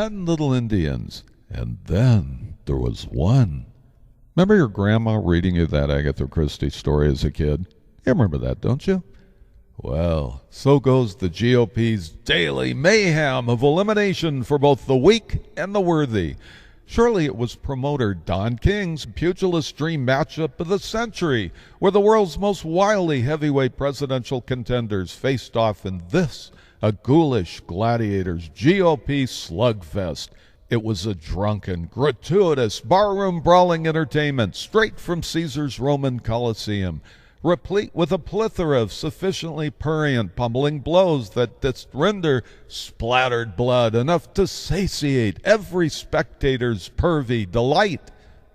10 little Indians, and then there was one. Remember your grandma reading you that Agatha Christie story as a kid? You remember that, don't you? Well, so goes the GOP's daily mayhem of elimination for both the weak and the worthy. Surely it was promoter Don King's pugilist dream matchup of the century, where the world's most wily heavyweight presidential contenders faced off in this, a ghoulish gladiators GOP slugfest. It was a drunken, gratuitous, barroom brawling entertainment straight from Caesar's Roman Colosseum, replete with a plethora of sufficiently prurient pummeling blows that didst render splattered blood enough to satiate every spectator's pervy delight.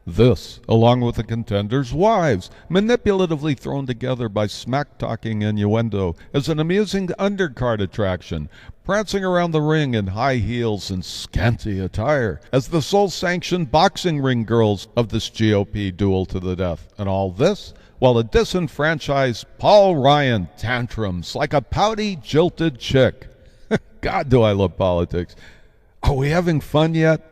This, along with the contenders' wives, manipulatively thrown together by smack-talking innuendo as an amusing undercard attraction, prancing around the ring in high heels and scanty attire as the sole-sanctioned boxing ring girls of this GOP duel to the death. And all this while a disenfranchised Paul Ryan tantrums like a pouty, jilted chick. God, do I love politics. Are we having fun yet?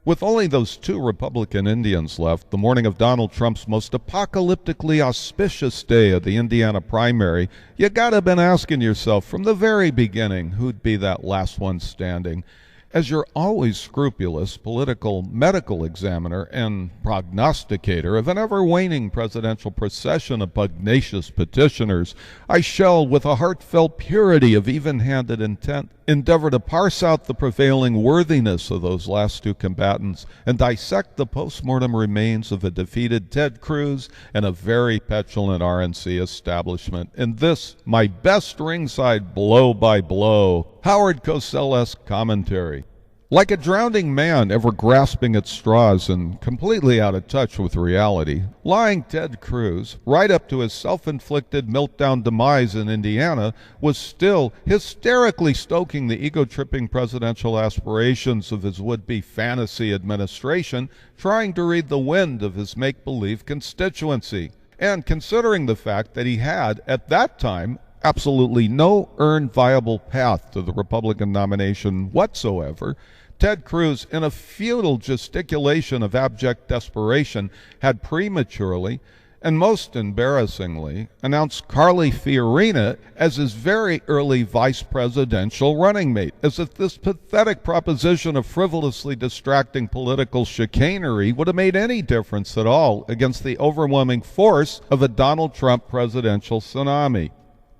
With only those 2 Republican Indians left, the morning of Donald Trump's most apocalyptically auspicious day of the Indiana primary, you gotta been asking yourself from the very beginning who'd be that last one standing. As your always scrupulous political medical examiner and prognosticator of an ever-waning presidential procession of pugnacious petitioners, I shall, with a heartfelt purity of even-handed intent, endeavor to parse out the prevailing worthiness of those last 2 combatants and dissect the post-mortem remains of a defeated Ted Cruz and a very petulant RNC establishment in this, my best ringside blow-by-blow, Howard Cosell-esque commentary. Like a drowning man ever grasping at straws and completely out of touch with reality, lying Ted Cruz, right up to his self-inflicted meltdown demise in Indiana, was still hysterically stoking the ego-tripping presidential aspirations of his would-be fantasy administration, trying to read the wind of his make-believe constituency. And considering the fact that he had, at that time, absolutely no earned viable path to the Republican nomination whatsoever, Ted Cruz, in a futile gesticulation of abject desperation, had prematurely and most embarrassingly announced Carly Fiorina as his very early vice presidential running mate, as if this pathetic proposition of frivolously distracting political chicanery would have made any difference at all against the overwhelming force of a Donald Trump presidential tsunami.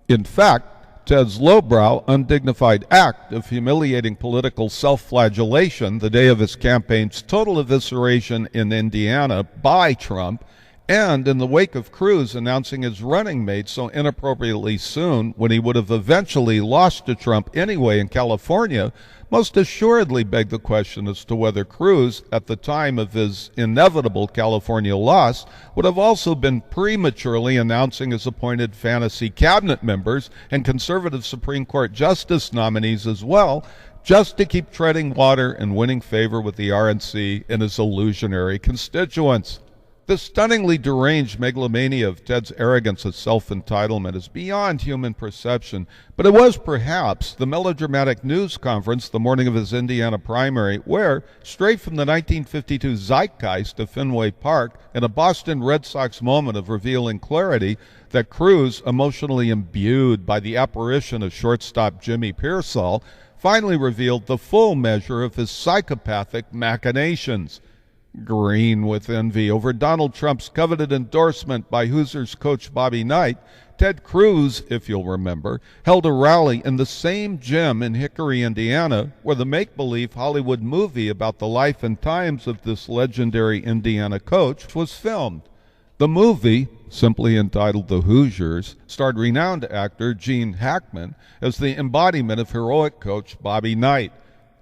In fact, Ted's lowbrow, undignified act of humiliating political self-flagellation the day of his campaign's total evisceration in Indiana by Trump, and in the wake of Cruz announcing his running mate so inappropriately soon when he would have eventually lost to Trump anyway in California, most assuredly begged the question as to whether Cruz, at the time of his inevitable California loss, would have also been prematurely announcing his appointed fantasy cabinet members and conservative Supreme Court justice nominees as well, just to keep treading water and winning favor with the RNC and his illusionary constituents. The stunningly deranged megalomania of Ted's arrogance and self-entitlement is beyond human perception, but it was perhaps the melodramatic news conference the morning of his Indiana primary where, straight from the 1952 zeitgeist of Fenway Park in a Boston Red Sox moment of revealing clarity, that Cruz, emotionally imbued by the apparition of shortstop Jimmy Pearsall, finally revealed the full measure of his psychopathic machinations. Green with envy over Donald Trump's coveted endorsement by Hoosiers coach Bobby Knight, Ted Cruz, if you'll remember, held a rally in the same gym in Hickory, Indiana, where the make-believe Hollywood movie about the life and times of this legendary Indiana coach was filmed. The movie, simply entitled The Hoosiers, starred renowned actor Gene Hackman as the embodiment of heroic coach Bobby Knight.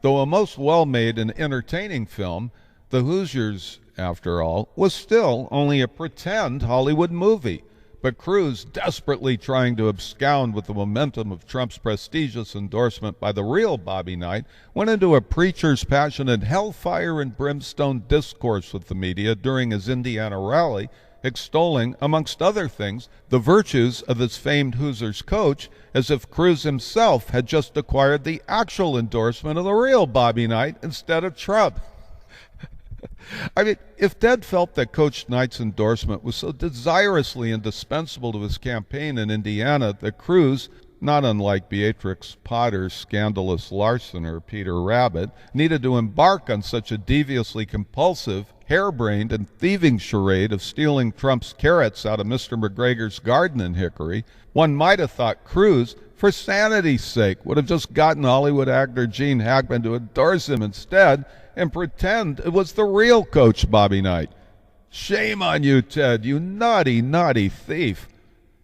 Though a most well-made and entertaining film, The Hoosiers, after all, was still only a pretend Hollywood movie, but Cruz, desperately trying to abscond with the momentum of Trump's prestigious endorsement by the real Bobby Knight, went into a preacher's passionate hellfire and brimstone discourse with the media during his Indiana rally, extolling, amongst other things, the virtues of his famed Hoosiers coach, as if Cruz himself had just acquired the actual endorsement of the real Bobby Knight instead of Trump. I mean, if Ted felt that Coach Knight's endorsement was so desirously indispensable to his campaign in Indiana that Cruz, not unlike Beatrix Potter's scandalous larceny or Peter Rabbit, needed to embark on such a deviously compulsive, harebrained, and thieving charade of stealing Trump's carrots out of Mr. McGregor's garden in Hickory, one might have thought Cruz, for sanity's sake, would have just gotten Hollywood actor Gene Hackman to endorse him instead and pretend it was the real Coach Bobby Knight. Shame on you, Ted, you naughty, naughty thief.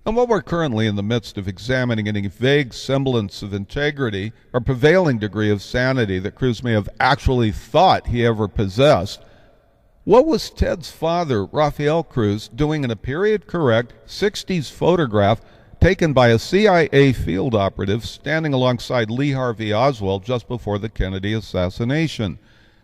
And while we're currently in the midst of examining any vague semblance of integrity or prevailing degree of sanity that Cruz may have actually thought he ever possessed, what was Ted's father, Rafael Cruz, doing in a period-correct 60s photograph taken by a CIA field operative standing alongside Lee Harvey Oswald just before the Kennedy assassination?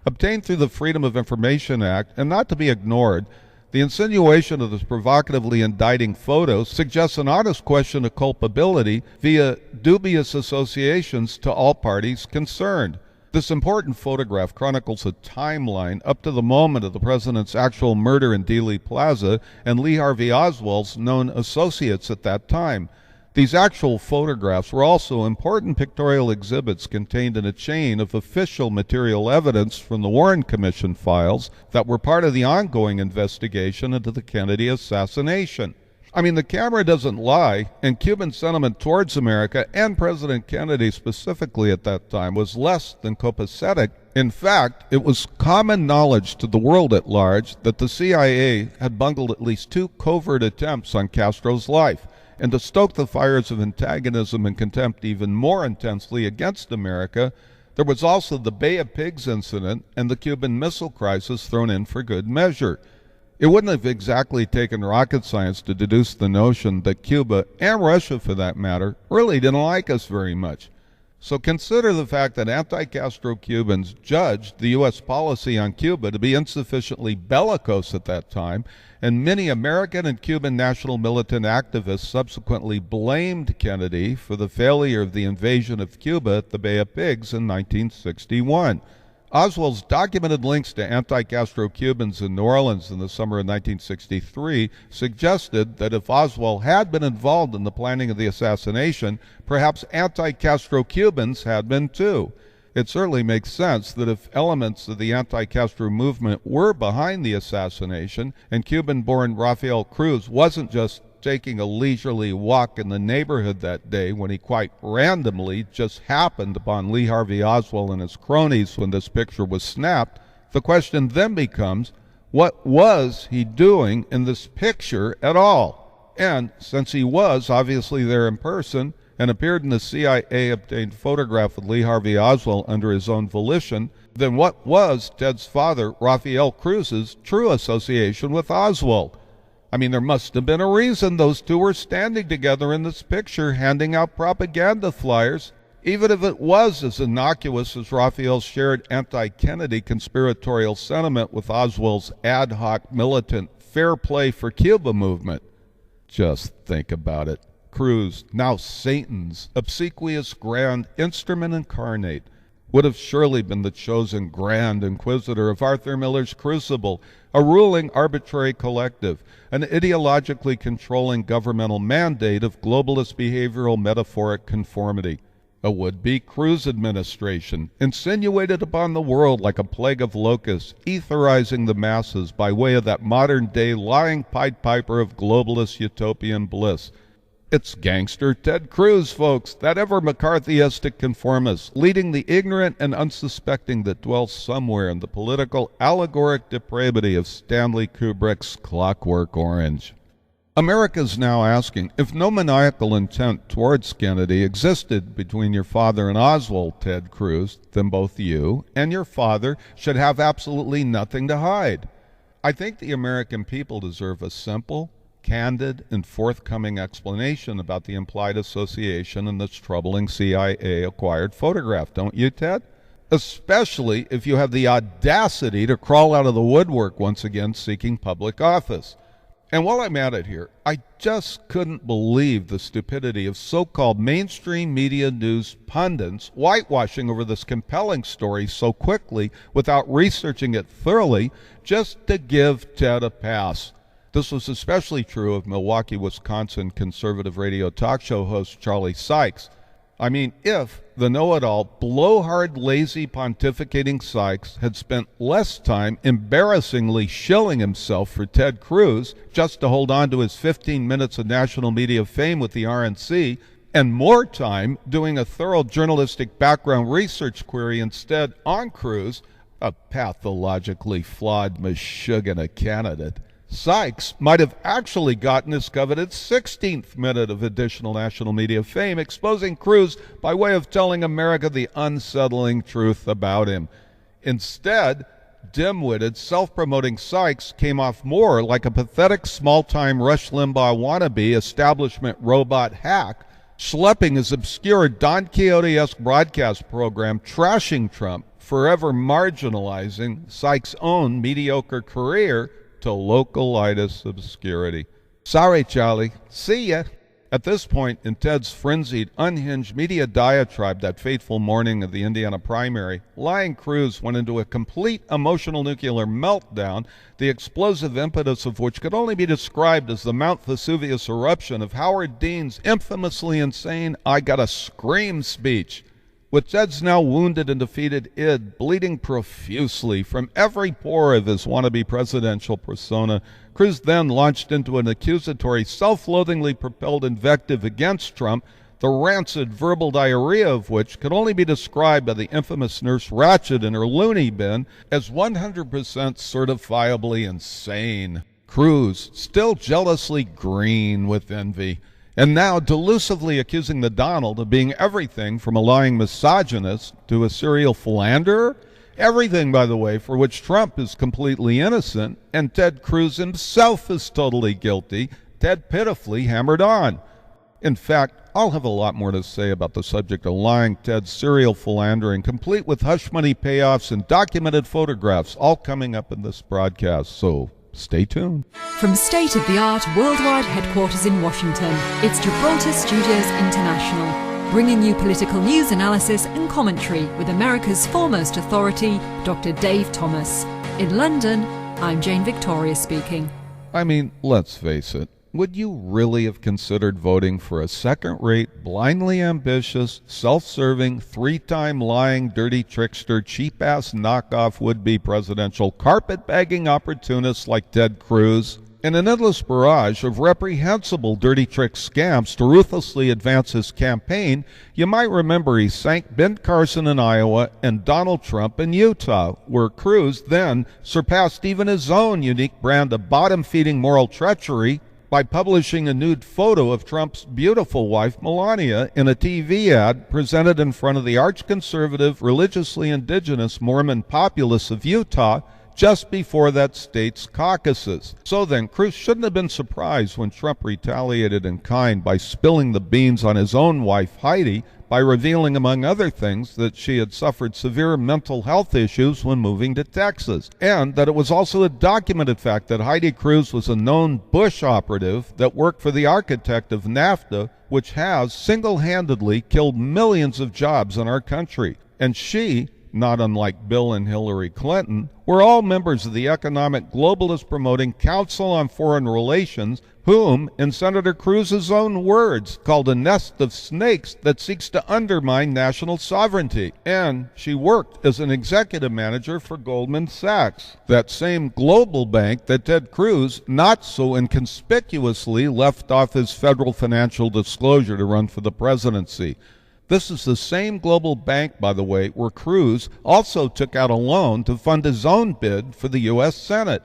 Obtained through the Freedom of Information Act, and not to be ignored, the insinuation of this provocatively indicting photo suggests an honest question of culpability via dubious associations to all parties concerned. This important photograph chronicles a timeline up to the moment of the president's actual murder in Dealey Plaza and Lee Harvey Oswald's known associates at that time. These actual photographs were also important pictorial exhibits contained in a chain of official material evidence from the Warren Commission files that were part of the ongoing investigation into the Kennedy assassination. I mean, the camera doesn't lie, and Cuban sentiment towards America and President Kennedy specifically at that time was less than copacetic. In fact, it was common knowledge to the world at large that the CIA had bungled at least 2 covert attempts on Castro's life. And to stoke the fires of antagonism and contempt even more intensely against America, there was also the Bay of Pigs incident and the Cuban Missile Crisis thrown in for good measure. It wouldn't have exactly taken rocket science to deduce the notion that Cuba, and Russia for that matter, really didn't like us very much. So consider the fact that anti-Castro Cubans judged the U.S. policy on Cuba to be insufficiently bellicose at that time, and many American and Cuban national militant activists subsequently blamed Kennedy for the failure of the invasion of Cuba at the Bay of Pigs in 1961. Oswald's documented links to anti-Castro Cubans in New Orleans in the summer of 1963 suggested that if Oswald had been involved in the planning of the assassination, perhaps anti-Castro Cubans had been too. It certainly makes sense that if elements of the anti-Castro movement were behind the assassination, and Cuban-born Rafael Cruz wasn't just taking a leisurely walk in the neighborhood that day when he quite randomly just happened upon Lee Harvey Oswald and his cronies when this picture was snapped, the question then becomes, what was he doing in this picture at all? And since he was obviously there in person and appeared in the CIA-obtained photograph of Lee Harvey Oswald under his own volition, then what was Ted's father, Rafael Cruz's, true association with Oswald? I mean, there must have been a reason those two were standing together in this picture handing out propaganda flyers, even if it was as innocuous as Raphael's shared anti-Kennedy conspiratorial sentiment with Oswald's ad hoc militant Fair Play for Cuba movement. Just think about it. Cruz, now Satan's obsequious grand instrument incarnate, would have surely been the chosen Grand Inquisitor of Arthur Miller's Crucible, a ruling arbitrary collective, an ideologically controlling governmental mandate of globalist behavioral metaphoric conformity. A would-be Cruz administration, insinuated upon the world like a plague of locusts, etherizing the masses by way of that modern-day lying Pied Piper of globalist utopian bliss. It's gangster Ted Cruz, folks, that ever-McCarthyistic conformist, leading the ignorant and unsuspecting that dwells somewhere in the political allegoric depravity of Stanley Kubrick's Clockwork Orange. America's now asking if no maniacal intent towards Kennedy existed between your father and Oswald, Ted Cruz, then both you and your father should have absolutely nothing to hide. I think the American people deserve a simple, candid, and forthcoming explanation about the implied association in this troubling CIA-acquired photograph, don't you, Ted? Especially if you have the audacity to crawl out of the woodwork once again seeking public office. And while I'm at it here, I just couldn't believe the stupidity of so-called mainstream media news pundits whitewashing over this compelling story so quickly without researching it thoroughly just to give Ted a pass. This was especially true of Milwaukee, Wisconsin conservative radio talk show host Charlie Sykes. I mean, if the know-it-all, blowhard, lazy, pontificating Sykes had spent less time embarrassingly shilling himself for Ted Cruz just to hold on to his 15 minutes of national media fame with the RNC, and more time doing a thorough journalistic background research query instead on Cruz, a pathologically flawed Meshuggah candidate, Sykes might have actually gotten his coveted 16th minute of additional national media fame, exposing Cruz by way of telling America the unsettling truth about him. Instead, dim-witted, self-promoting Sykes came off more like a pathetic small-time Rush Limbaugh wannabe establishment robot hack, schlepping his obscure Don Quixote-esque broadcast program trashing Trump, forever marginalizing Sykes' own mediocre career to localitis obscurity. Sorry, Charlie. See ya. At this point in Ted's frenzied, unhinged media diatribe that fateful morning of the Indiana primary, lying Cruz went into a complete emotional nuclear meltdown, the explosive impetus of which could only be described as the Mount Vesuvius eruption of Howard Dean's infamously insane "I Gotta Scream" speech. With Ted's now wounded and defeated id bleeding profusely from every pore of his wannabe presidential persona, Cruz then launched into an accusatory, self-loathingly propelled invective against Trump, the rancid verbal diarrhea of which could only be described by the infamous Nurse Ratched in her loony bin as 100% certifiably insane. Cruz, still jealously green with envy, and now delusively accusing the Donald of being everything from a lying misogynist to a serial philanderer. Everything, by the way, for which Trump is completely innocent, and Ted Cruz himself is totally guilty. Ted pitifully hammered on. In fact, I'll have a lot more to say about the subject of lying Ted's serial philandering, complete with hush money payoffs and documented photographs, all coming up in this broadcast, so stay tuned. From state-of-the-art worldwide headquarters in Washington, it's Gibraltar Studios International, bringing you political news analysis and commentary with America's foremost authority, Dr. Dave Thomas. In London, I'm Jane Victoria speaking. I mean, let's face it. Would you really have considered voting for a second-rate, blindly ambitious, self-serving, three-time lying, dirty trickster, cheap-ass knockoff would-be presidential carpet-bagging opportunist like Ted Cruz? In an endless barrage of reprehensible dirty trick scams to ruthlessly advance his campaign, you might remember he sank Ben Carson in Iowa and Donald Trump in Utah, where Cruz then surpassed even his own unique brand of bottom-feeding moral treachery by publishing a nude photo of Trump's beautiful wife, Melania, in a TV ad presented in front of the arch-conservative, religiously indigenous Mormon populace of Utah just before that state's caucuses. So then, Cruz shouldn't have been surprised when Trump retaliated in kind by spilling the beans on his own wife, Heidi, by revealing, among other things, that she had suffered severe mental health issues when moving to Texas, and that it was also a documented fact that Heidi Cruz was a known Bush operative that worked for the architect of NAFTA, which has single-handedly killed millions of jobs in our country. And she, not unlike Bill and Hillary Clinton, were all members of the economic globalist promoting Council on Foreign Relations, whom, in Senator Cruz's own words, called a nest of snakes that seeks to undermine national sovereignty. And she worked as an executive manager for Goldman Sachs, that same global bank that Ted Cruz not so inconspicuously left off his federal financial disclosure to run for the presidency. This is the same global bank, by the way, where Cruz also took out a loan to fund his own bid for the U.S. Senate.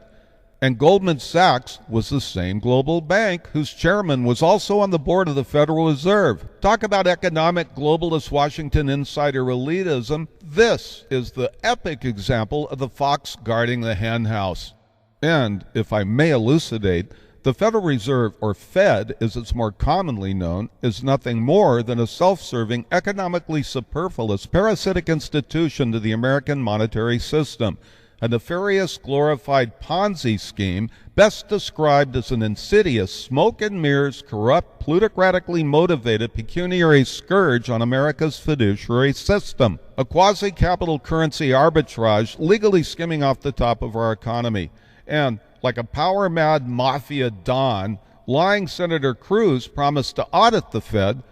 And Goldman Sachs was the same global bank whose chairman was also on the board of the Federal Reserve. Talk about economic globalist Washington insider elitism. This is the epic example of the fox guarding the hen house. And, if I may elucidate, the Federal Reserve, or Fed as it's more commonly known, is nothing more than a self-serving, economically superfluous, parasitic institution to the American monetary system. a nefarious glorified Ponzi scheme best described as an insidious, smoke and mirrors, corrupt, plutocratically motivated pecuniary scourge on America's fiduciary system, a quasi-capital currency arbitrage legally skimming off the top of our economy. And, like a power-mad mafia don, lying Senator Cruz promised to audit the Fed,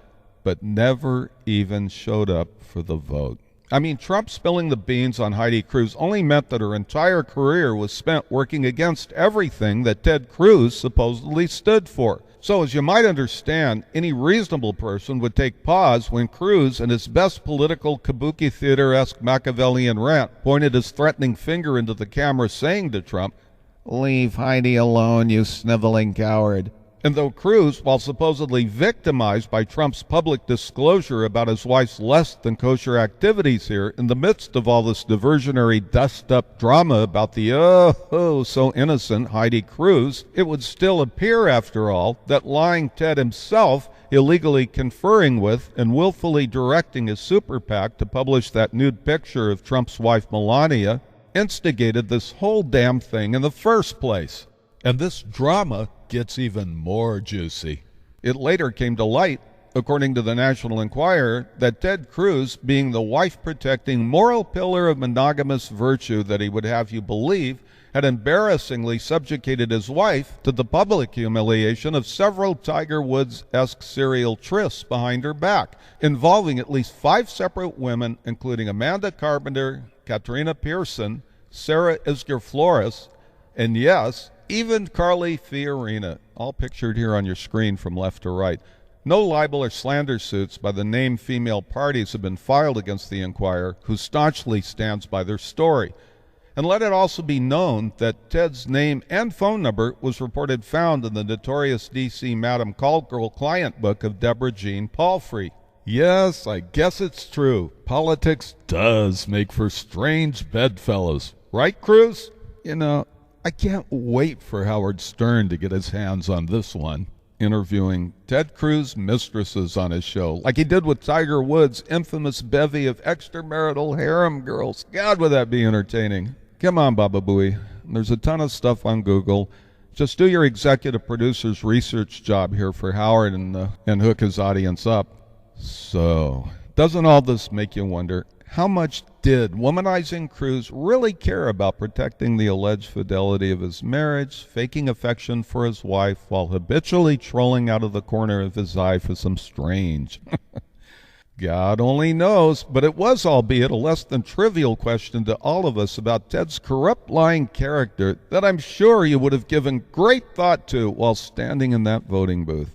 but never even showed up for the vote. I mean, Trump spilling the beans on Heidi Cruz only meant that her entire career was spent working against everything that Ted Cruz supposedly stood for. So, as you might understand, any reasonable person would take pause when Cruz, in his best political kabuki theater-esque Machiavellian rant, pointed his threatening finger into the camera saying to Trump, "Leave Heidi alone, you sniveling coward." And though Cruz, while supposedly victimized by Trump's public disclosure about his wife's less-than-kosher activities here, in the midst of all this diversionary dust-up drama about the oh-so-innocent Heidi Cruz, it would still appear, after all, that lying Ted himself, illegally conferring with and willfully directing his super PAC to publish that nude picture of Trump's wife Melania, instigated this whole damn thing in the first place. And this drama gets even more juicy. It later came to light, according to the National Enquirer, that Ted Cruz, being the wife-protecting moral pillar of monogamous virtue that he would have you believe, had embarrassingly subjugated his wife to the public humiliation of several Tiger Woods-esque serial trysts behind her back, involving at least 5 separate women, including Amanda Carpenter, Katrina Pearson, Sarah Isger Flores, and yes, even Carly Fiorina, all pictured here on your screen from left to right. No libel or slander suits by the named female parties have been filed against the Enquirer, who staunchly stands by their story. And let it also be known that Ted's name and phone number was reported found in the notorious D.C. Madam Caldwell client book of Deborah Jean Palfrey. Yes, I guess it's true. Politics does make for strange bedfellows. Right, Cruz? You know, I can't wait for Howard Stern to get his hands on this one, interviewing Ted Cruz mistresses on his show, like he did with Tiger Woods' infamous bevy of extramarital harem girls. God, would that be entertaining. Come on, Baba Booey. There's a ton of stuff on Google. Just do your executive producer's research job here for Howard and hook his audience up. So, doesn't all this make you wonder, how much did womanizing Cruz really care about protecting the alleged fidelity of his marriage, faking affection for his wife, while habitually trolling out of the corner of his eye for some strange? God only knows, but it was, albeit a less than trivial question to all of us about Ted's corrupt, lying character that I'm sure you would have given great thought to while standing in that voting booth.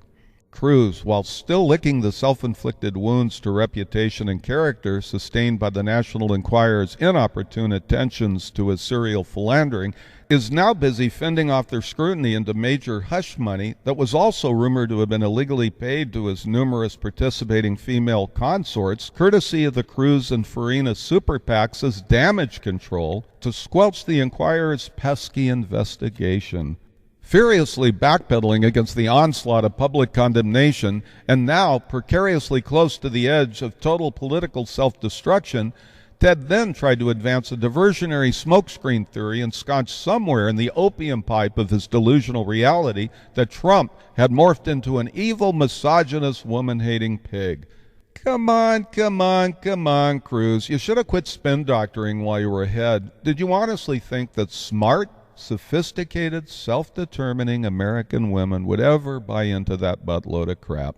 Cruz, while still licking the self-inflicted wounds to reputation and character sustained by the National Enquirer's inopportune attentions to his serial philandering, is now busy fending off their scrutiny into major hush money that was also rumored to have been illegally paid to his numerous participating female consorts, courtesy of the Cruz and Farina super PACs as damage control to squelch the Enquirer's pesky investigation. Furiously backpedaling against the onslaught of public condemnation, and now precariously close to the edge of total political self-destruction, Ted then tried to advance a diversionary smokescreen theory ensconced somewhere in the opium pipe of his delusional reality that Trump had morphed into an evil, misogynist, woman-hating pig. Come on, Cruz. You should have quit spin-doctoring while you were ahead. Did you honestly think that smart, sophisticated, self-determining American women would ever buy into that buttload of crap?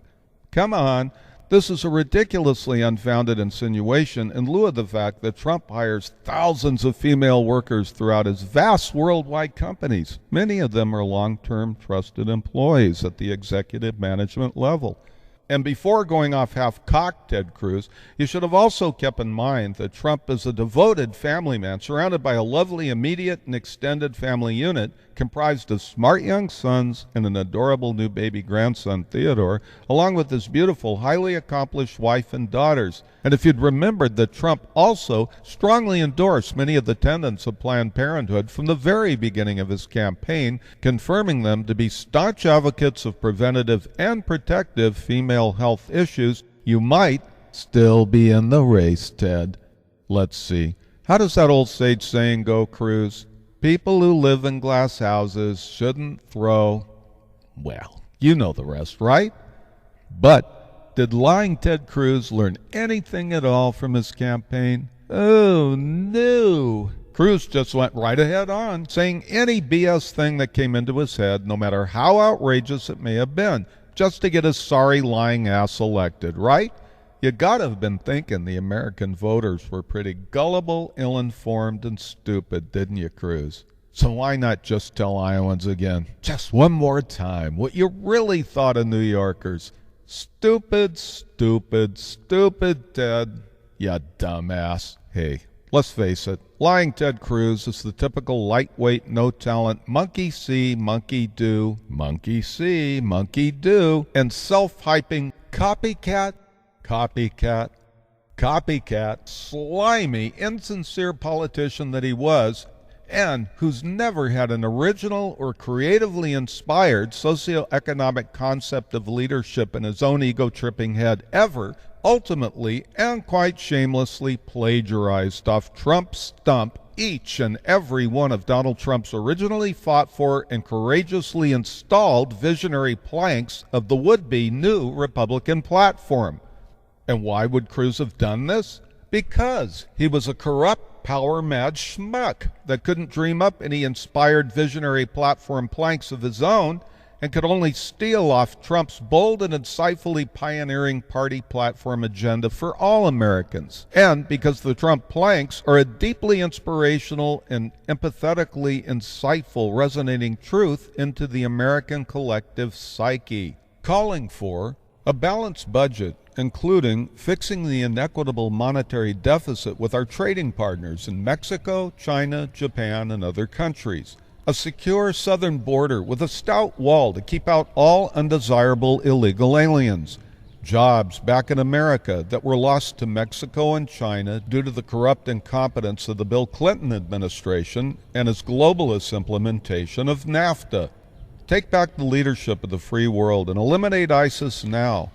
Come on. This is a ridiculously unfounded insinuation in lieu of the fact that Trump hires thousands of female workers throughout his vast worldwide companies. Many of them are long-term trusted employees at the executive management level. And before going off half-cocked, Ted Cruz, you should have also kept in mind that Trump is a devoted family man surrounded by a lovely immediate and extended family unit comprised of smart young sons and an adorable new baby grandson, Theodore, along with his beautiful, highly accomplished wife and daughters. And if you'd remembered that Trump also strongly endorsed many of the tenets of Planned Parenthood from the very beginning of his campaign, confirming them to be staunch advocates of preventative and protective female health issues, you might still be in the race, Ted. Let's see. How does that old sage saying go, Cruz? People who live in glass houses shouldn't throw... Well, you know the rest, right? But did lying Ted Cruz learn anything at all from his campaign? Oh, no. Cruz just went right ahead on, saying any BS thing that came into his head, no matter how outrageous it may have been, just to get his sorry lying ass elected, right? You gotta have been thinking the American voters were pretty gullible, ill-informed, and stupid, didn't you, Cruz? So why not just tell Iowans again, just one more time, what you really thought of New Yorkers? Stupid, stupid, stupid Ted. You dumbass. Hey, let's face it, lying Ted Cruz is the typical lightweight, no-talent, monkey see, monkey do, monkey see, monkey do, and self-hyping copycat, slimy, insincere politician that he was, and who's never had an original or creatively inspired socioeconomic concept of leadership in his own ego-tripping head ever, ultimately and quite shamelessly plagiarized off Trump's stump each and every one of Donald Trump's originally fought for and courageously installed visionary planks of the would-be new Republican platform. And why would Cruz have done this? Because he was a corrupt, power-mad schmuck that couldn't dream up any inspired visionary platform planks of his own and could only steal off Trump's bold and insightfully pioneering party platform agenda for all Americans. And because the Trump planks are a deeply inspirational and empathetically insightful resonating truth into the American collective psyche, calling for a balanced budget, including fixing the inequitable monetary deficit with our trading partners in Mexico, China, Japan, and other countries. A secure southern border with a stout wall to keep out all undesirable illegal aliens. Jobs back in America that were lost to Mexico and China due to the corrupt incompetence of the Bill Clinton administration and its globalist implementation of NAFTA. Take back the leadership of the free world and eliminate ISIS now.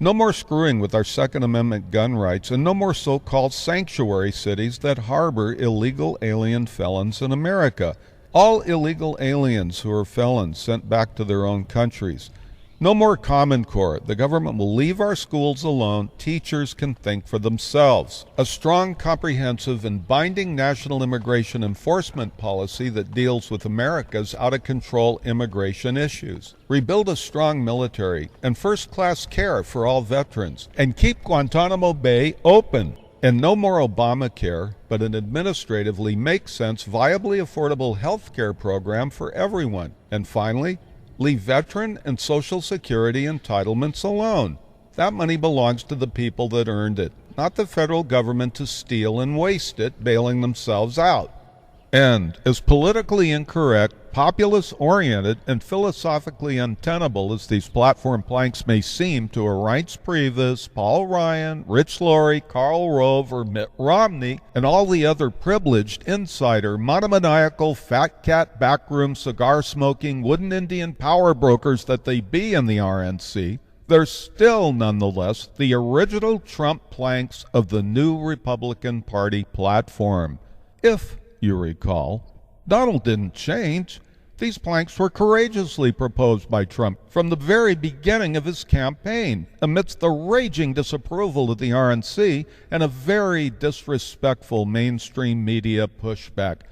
No more screwing with our Second Amendment gun rights, and no more so-called sanctuary cities that harbor illegal alien felons in America. All illegal aliens who are felons sent back to their own countries. No more Common Core. The government will leave our schools alone. Teachers can think for themselves. A strong, comprehensive, and binding national immigration enforcement policy that deals with America's out-of-control immigration issues. Rebuild a strong military and first-class care for all veterans. And keep Guantanamo Bay open. And no more Obamacare, but an administratively make-sense, viably affordable health care program for everyone. And finally, leave veteran and Social Security entitlements alone. That money belongs to the people that earned it, not the federal government to steal and waste it, bailing themselves out. And as politically incorrect, populist-oriented, and philosophically untenable as these platform planks may seem to a Reince Priebus, Paul Ryan, Rich Lorry, Karl Rove, or Mitt Romney, and all the other privileged, insider, monomaniacal, fat cat, backroom, cigar-smoking, wooden Indian power brokers that they be in the RNC, they're still, nonetheless, the original Trump planks of the new Republican Party platform. If you recall, Donald didn't change. These planks were courageously proposed by Trump from the very beginning of his campaign, amidst the raging disapproval of the RNC and a very disrespectful mainstream media pushback,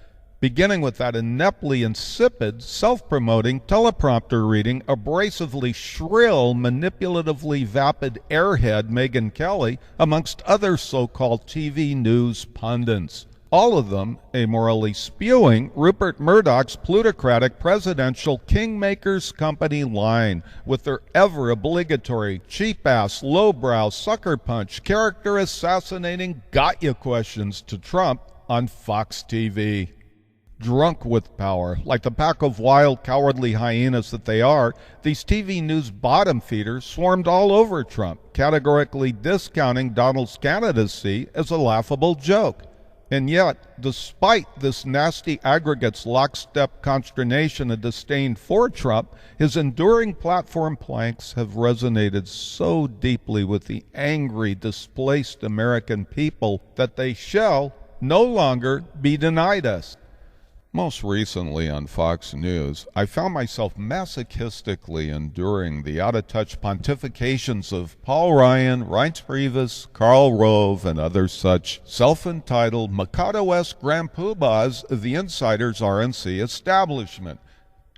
beginning with that ineptly insipid, self-promoting, teleprompter reading, abrasively shrill, manipulatively vapid airhead Megyn Kelly, amongst other so-called TV news pundits. All of them amorally spewing Rupert Murdoch's plutocratic presidential kingmakers company line with their ever-obligatory, cheap-ass, lowbrow, sucker punch, character-assassinating got-ya questions to Trump on Fox TV. Drunk with power, like the pack of wild, cowardly hyenas that they are, these TV news bottom feeders swarmed all over Trump, categorically discounting Donald's candidacy as a laughable joke. And yet, despite this nasty aggregate's lockstep consternation and disdain for Trump, his enduring platform planks have resonated so deeply with the angry, displaced American people that they shall, no longer be denied us. Most recently on Fox News, I found myself masochistically enduring the out-of-touch pontifications of Paul Ryan, Reince Priebus, Karl Rove, and other such self-entitled Mikado-esque grand poobahs of the insider's RNC establishment,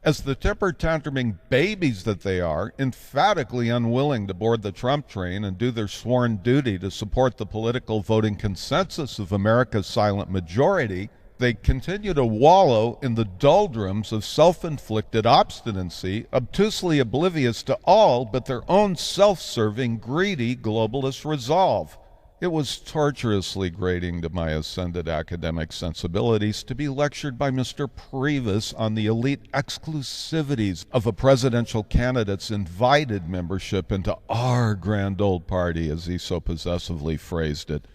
as the temper-tantruming babies that they are, emphatically unwilling to board the Trump train and do their sworn duty to support the political voting consensus of America's silent majority, they continue to wallow in the doldrums of self-inflicted obstinacy, obtusely oblivious to all but their own self-serving, greedy globalist resolve. It was torturously grating to my ascended academic sensibilities to be lectured by Mr. Priebus on the elite exclusivities of a presidential candidate's invited membership into our grand old party, as he so possessively phrased it.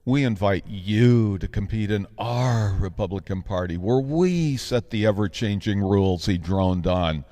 We invite you to compete in our Republican Party, where we set the ever-changing rules, he droned on.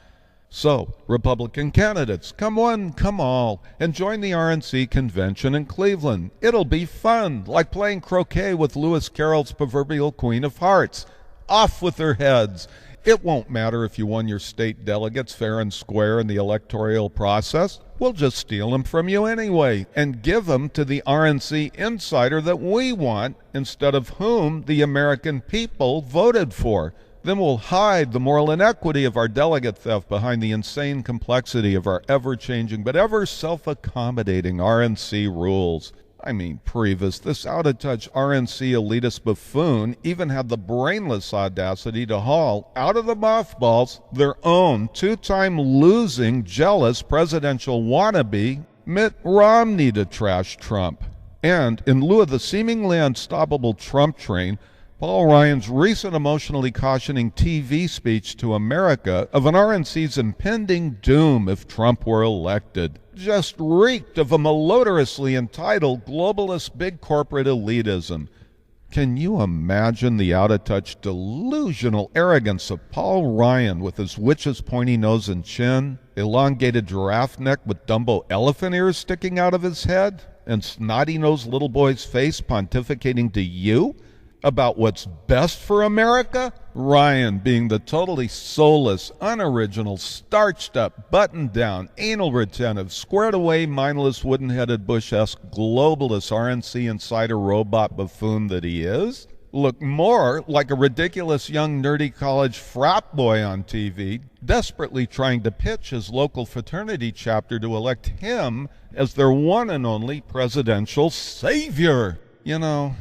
So, Republican candidates, come one, come all, and join the RNC convention in Cleveland. It'll be fun, like playing croquet with Lewis Carroll's proverbial Queen of Hearts. Off with their heads. It won't matter if you won your state delegates fair and square in the electoral process. We'll just steal them from you anyway and give them to the RNC insider that we want instead of whom the American people voted for. Then we'll hide the moral inequity of our delegate theft behind the insane complexity of our ever-changing but ever self-accommodating RNC rules. I mean, Priebus, this out-of-touch RNC elitist buffoon, even had the brainless audacity to haul out of the mothballs their own two-time losing, jealous presidential wannabe, Mitt Romney, to trash Trump. And in lieu of the seemingly unstoppable Trump train, Paul Ryan's recent emotionally cautioning TV speech to America of an RNC's impending doom if Trump were elected just reeked of a malodorously entitled globalist big corporate elitism. Can you imagine the out-of-touch delusional arrogance of Paul Ryan with his witch's pointy nose and chin, elongated giraffe neck with Dumbo elephant ears sticking out of his head, and snotty-nosed little boy's face pontificating to you about what's best for America? Ryan being the totally soulless, unoriginal, starched-up, buttoned-down, anal-retentive, squared-away, mindless, wooden-headed, Bush-esque, globalist RNC insider robot buffoon that he is, look more like a ridiculous young nerdy college frat boy on TV, desperately trying to pitch his local fraternity chapter to elect him as their one and only presidential savior. You know,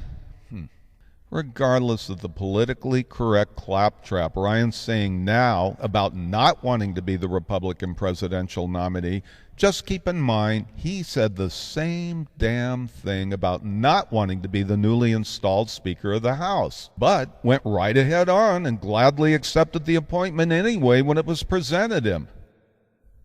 regardless of the politically correct claptrap Ryan's saying now about not wanting to be the Republican presidential nominee, just keep in mind he said the same damn thing about not wanting to be the newly installed Speaker of the House, but went right ahead on and gladly accepted the appointment anyway when it was presented him.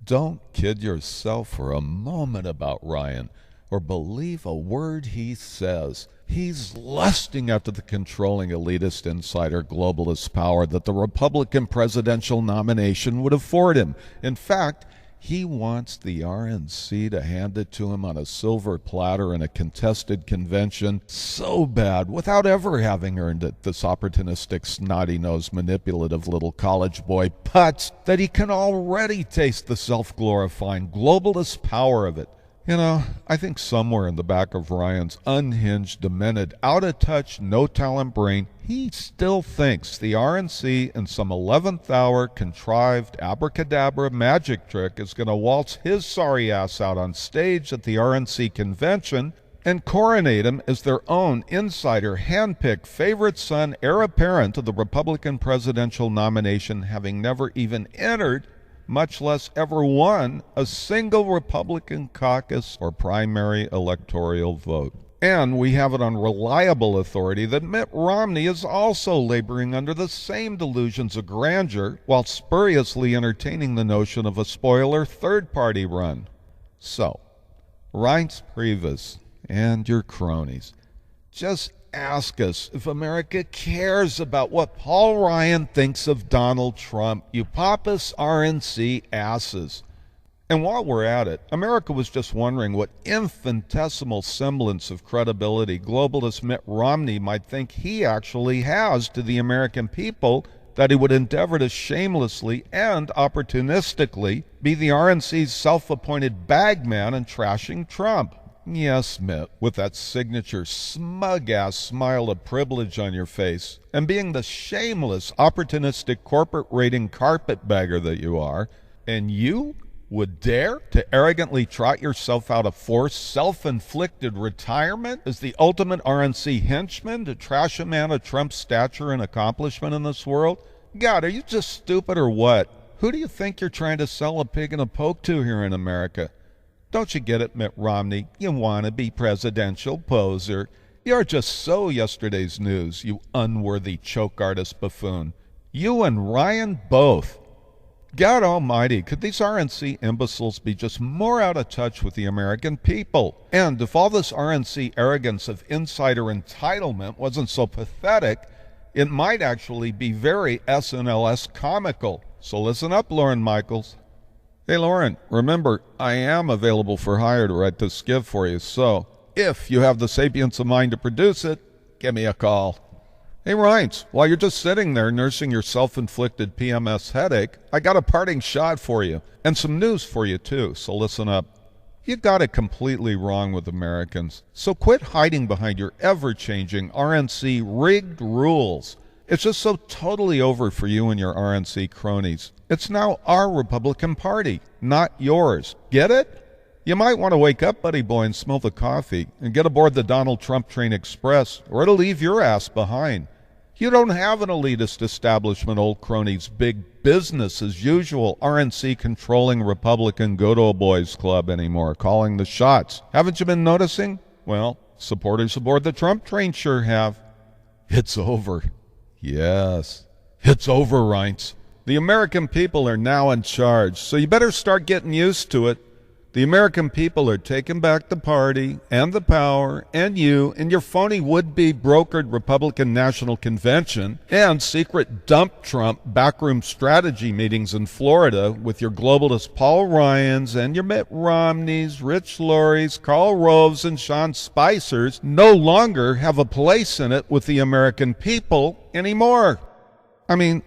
Don't kid yourself for a moment about Ryan, or believe a word he says. He's lusting after the controlling elitist insider globalist power that the Republican presidential nomination would afford him. In fact, he wants the RNC to hand it to him on a silver platter in a contested convention so bad without ever having earned it, this opportunistic, snotty-nosed, manipulative little college boy putz, that he can already taste the self-glorifying globalist power of it. You know, I think somewhere in the back of Ryan's unhinged, demented, out-of-touch, no-talent brain, he still thinks the RNC in some 11th hour contrived abracadabra magic trick is going to waltz his sorry ass out on stage at the RNC convention and coronate him as their own insider, handpicked, favorite son, heir apparent of the Republican presidential nomination, having never even entered, much less ever won, a single Republican caucus or primary electoral vote. And we have it on reliable authority that Mitt Romney is also laboring under the same delusions of grandeur while spuriously entertaining the notion of a spoiler third-party run. So, Reince Priebus and your cronies, just ask us if America cares about what Paul Ryan thinks of Donald Trump, you pompous RNC asses. And while we're at it, America was just wondering what infinitesimal semblance of credibility globalist Mitt Romney might think he actually has to the American people that he would endeavor to shamelessly and opportunistically be the RNC's self-appointed bagman in trashing Trump. Yes, Mitt, with that signature smug-ass smile of privilege on your face, and being the shameless, opportunistic corporate rating carpetbagger that you are, and you would dare to arrogantly trot yourself out of forced, self-inflicted retirement as the ultimate RNC henchman to trash a man of Trump's stature and accomplishment in this world? God, are you just stupid or what? Who do you think you're trying to sell a pig in a poke to here in America? Don't you get it, Mitt Romney? You wannabe presidential poser. You're just so yesterday's news, you unworthy choke artist buffoon. You and Ryan both. God almighty, could these RNC imbeciles be just more out of touch with the American people? And if all this RNC arrogance of insider entitlement wasn't so pathetic, it might actually be very SNLS comical. So listen up, Lauren Michaels. Hey, Lauren, remember, I am available for hire to write this skiv for you, so if you have the sapience of mind to produce it, give me a call. Hey, Rhines, while you're just sitting there nursing your self-inflicted PMS headache, I got a parting shot for you, and some news for you, too, so listen up. You got it completely wrong with Americans, so quit hiding behind your ever-changing RNC rigged rules. It's just so totally over for you and your RNC cronies. It's now our Republican Party, not yours. Get it? You might want to wake up, buddy boy, and smell the coffee, and get aboard the Donald Trump train express, or it'll leave your ass behind. You don't have an elitist establishment, old cronies, big business as usual, RNC controlling Republican go-to-boys club anymore, calling the shots. Haven't you been noticing? Well, supporters aboard the Trump train sure have. It's over. Yes, it's over, Reince. The American people are now in charge, so you better start getting used to it. The American people are taking back the party and the power and you and your phony would-be brokered Republican National Convention and secret dump Trump backroom strategy meetings in Florida with your globalist Paul Ryans and your Mitt Romneys, Rich Lorries, Karl Roves, and Sean Spicers no longer have a place in it with the American people anymore. I mean,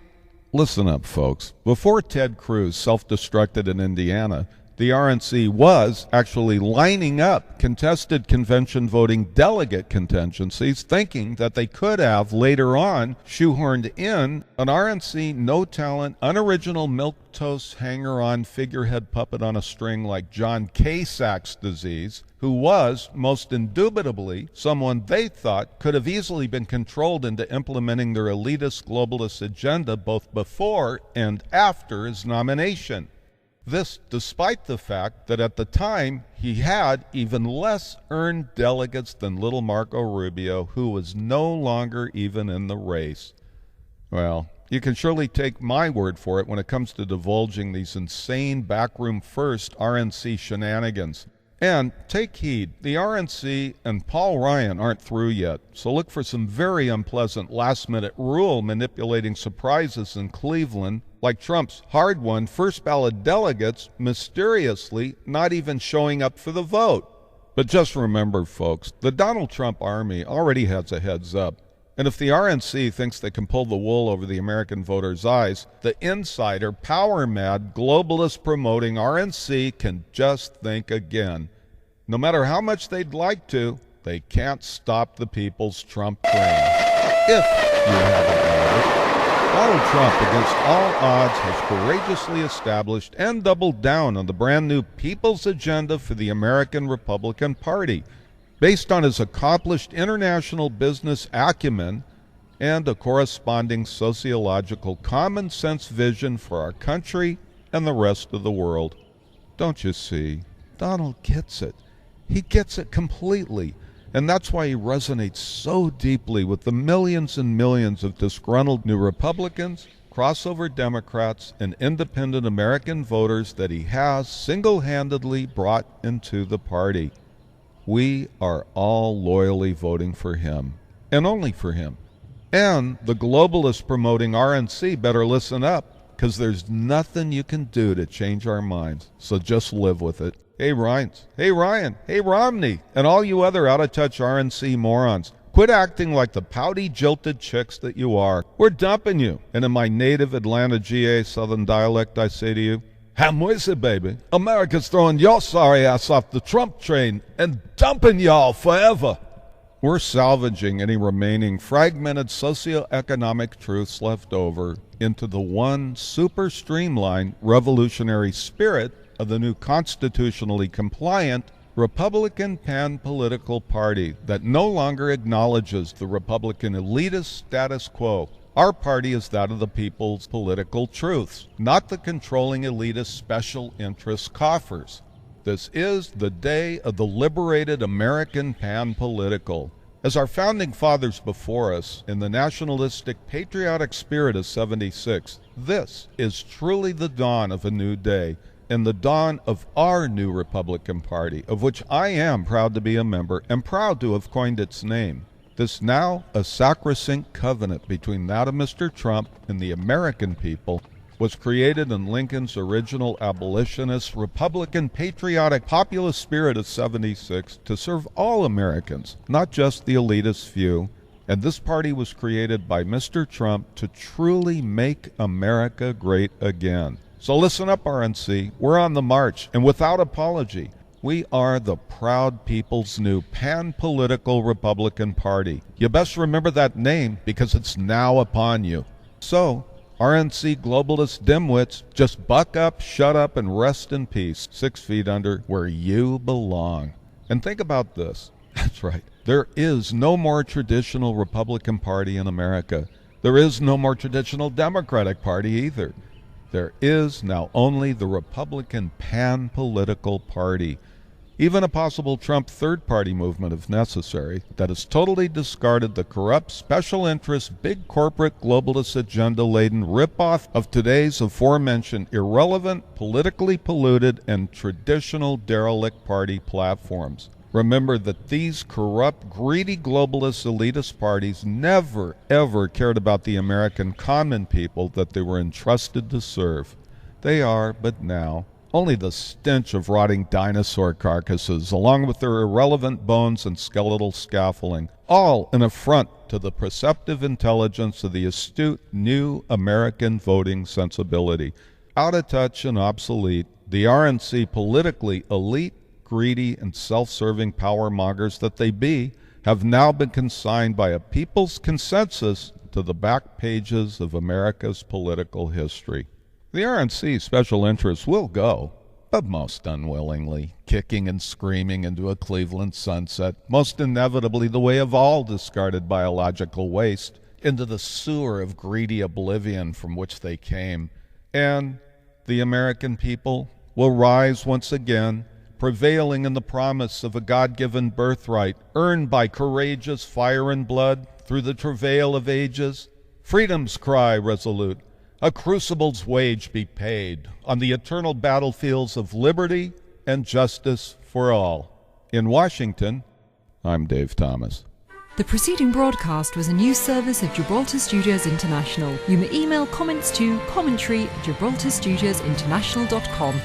listen up, folks. Before Ted Cruz self-destructed in Indiana, the RNC was actually lining up contested convention voting delegate contingencies, thinking that they could have later on shoehorned in an RNC no-talent, unoriginal milquetoast hanger-on figurehead puppet on a string like John Kasach's disease, who was, most indubitably, someone they thought could have easily been controlled into implementing their elitist globalist agenda both before and after his nomination. This despite the fact that at the time he had even less earned delegates than little Marco Rubio, who was no longer even in the race. Well, you can surely take my word for it when it comes to divulging these insane backroom first RNC shenanigans. And take heed, the RNC and Paul Ryan aren't through yet, so look for some very unpleasant last-minute rule manipulating surprises in Cleveland, like Trump's hard-won first-ballot delegates mysteriously not even showing up for the vote. But just remember, folks, the Donald Trump army already has a heads up. And if the RNC thinks they can pull the wool over the American voters' eyes, the insider, power-mad, globalist-promoting RNC can just think again. No matter how much they'd like to, they can't stop the people's Trump train. If you haven't noticed, Donald Trump, against all odds, has courageously established and doubled down on the brand-new People's Agenda for the American Republican Party, based on his accomplished international business acumen and a corresponding sociological common-sense vision for our country and the rest of the world. Don't you see? Donald gets it. He gets it completely. And that's why he resonates so deeply with the millions and millions of disgruntled New Republicans, crossover Democrats, and independent American voters that he has single-handedly brought into the party. We are all loyally voting for him, and only for him. And the globalist promoting RNC better listen up, because there's nothing you can do to change our minds, so just live with it. Hey, Rhines. Hey, Ryan. Hey, Romney. And all you other out-of-touch RNC morons. Quit acting like the pouty, jilted chicks that you are. We're dumping you. And in my native Atlanta GA Southern dialect, I say to you, Hamwisi, baby. America's throwing your sorry ass off the Trump train and dumping y'all forever. We're salvaging any remaining fragmented socioeconomic truths left over into the one super streamlined revolutionary spirit of the new constitutionally compliant Republican pan-political party that no longer acknowledges the Republican elitist status quo. Our party is that of the people's political truths, not the controlling elitist special interest coffers. This is the day of the liberated American pan-political. As our founding fathers before us, in the nationalistic, patriotic spirit of '76, this is truly the dawn of a new day, and the dawn of our new Republican Party, of which I am proud to be a member and proud to have coined its name. This now a sacrosanct covenant between that of Mr. Trump and the American people was created in Lincoln's original abolitionist, Republican, patriotic, populist spirit of '76 to serve all Americans, not just the elitist few. And this party was created by Mr. Trump to truly make America great again. So listen up, RNC. We're on the march, and without apology, we are the proud people's new pan-political Republican Party. You best remember that name because it's now upon you. So, RNC globalist dimwits, just buck up, shut up, and rest in peace, 6 feet under where you belong. And think about this. That's right. There is no more traditional Republican Party in America. There is no more traditional Democratic Party either. There is now only the Republican pan-political party. Even a possible Trump third-party movement, if necessary, that has totally discarded the corrupt, special interest, big corporate, globalist agenda-laden ripoff of today's aforementioned irrelevant, politically polluted, and traditional derelict party platforms. Remember that these corrupt, greedy, globalist, elitist parties never, ever cared about the American common people that they were entrusted to serve. They are, but now, only the stench of rotting dinosaur carcasses, along with their irrelevant bones and skeletal scaffolding, all an affront to the perceptive intelligence of the astute new American voting sensibility. Out of touch and obsolete, the RNC politically elite, greedy, and self-serving power mongers that they be have now been consigned by a people's consensus to the back pages of America's political history. The RNC special interests will go, but most unwillingly, kicking and screaming into a Cleveland sunset, most inevitably the way of all discarded biological waste, into the sewer of greedy oblivion from which they came. And the American people will rise once again, prevailing in the promise of a God-given birthright, earned by courageous fire and blood through the travail of ages. Freedom's cry resolute, a crucible's wage be paid on the eternal battlefields of liberty and justice for all. In Washington, I'm Dave Thomas. The preceding broadcast was a news service of Gibraltar Studios International. You may email comments to commentary@gibraltarstudiosinternational.com.